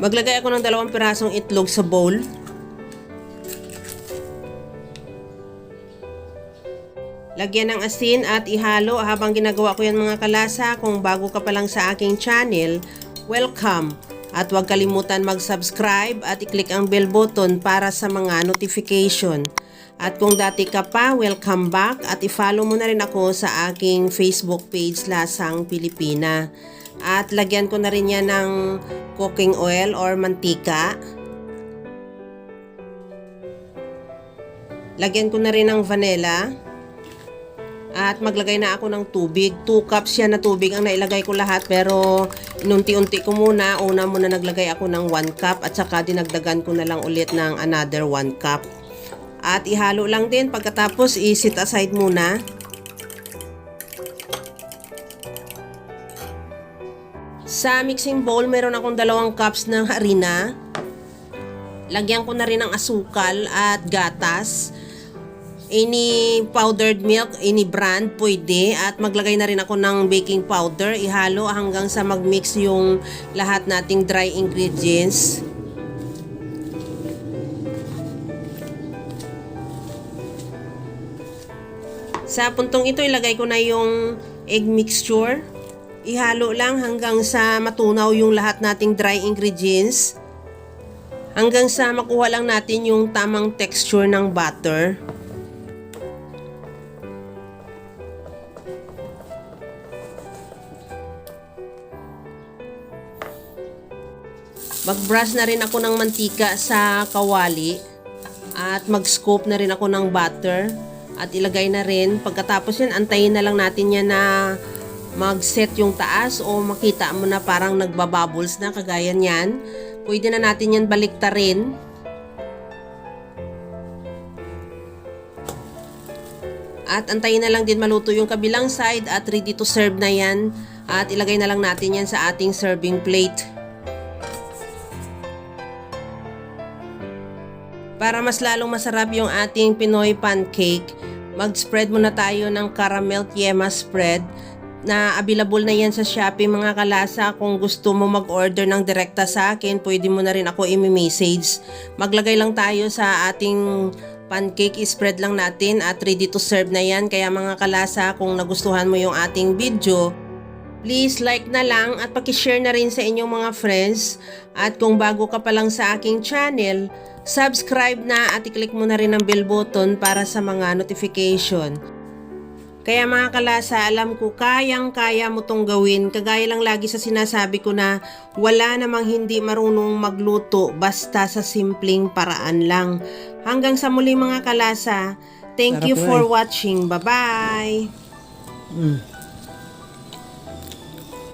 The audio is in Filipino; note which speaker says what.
Speaker 1: Maglagay ako ng 2 pirasong itlog sa bowl. Lagyan ng asin at ihalo habang ginagawa ko yan mga kalasa. Kung bago ka pa lang sa aking channel, welcome! At huwag kalimutan mag-subscribe at i-click ang bell button para sa mga notification. At kung dati ka pa, welcome back at i-follow mo na rin ako sa aking Facebook page Lasang Pilipina. At lagyan ko na rin yan ng cooking oil or mantika. Lagyan ko na rin ng vanilla. At maglagay na ako ng tubig. 2 cups yan na tubig ang nailagay ko lahat, pero inunti-unti ko muna. Una muna naglagay ako ng 1 cup at saka dinagdagan ko na lang ulit ng another 1 cup. At ihalo lang din, pagkatapos i-set aside muna. Sa mixing bowl, meron akong 2 cups ng harina. Lagyan ko na rin ng asukal at gatas. Any powdered milk, any brand, pwede. At maglagay na rin ako ng baking powder. Ihalo hanggang sa magmix yung lahat nating dry ingredients. Sa puntong ito, ilagay ko na yung egg mixture. Ihalo lang hanggang sa matunaw yung lahat nating dry ingredients. Hanggang sa makuha lang natin yung tamang texture ng butter. Mag-brush na rin ako ng mantika sa kawali at mag-scoop na rin ako ng butter at ilagay na rin. Pagkatapos yan, antayin na lang natin yan na mag-set yung taas o makita mo na parang nagbabubbles na kagaya niyan. Pwede na natin yan baliktarin. At antayin na lang din maluto yung kabilang side at ready to serve na yan. At ilagay na lang natin yan sa ating serving plate. Para mas lalong masarap yung ating Pinoy pancake, mag-spread muna tayo ng caramel yema spread na available na yan sa Shopee mga kalasa. Kung gusto mo mag-order ng direkta sa akin, pwede mo na rin ako i-message. Maglagay lang tayo sa ating pancake, spread lang natin at ready to serve na yan. Kaya mga kalasa, kung nagustuhan mo yung ating video, please like na lang at pakishare na rin sa inyong mga friends. At kung bago ka pa lang sa aking channel, subscribe na at i-click mo na rin ang bell button para sa mga notification. Kaya mga kalasa, alam ko kayang-kaya mo tong gawin. Kagaya lang lagi sa sinasabi ko na wala namang hindi marunong magluto basta sa simpleng paraan lang. Hanggang sa muli mga kalasa, thank you for watching. Bye-bye!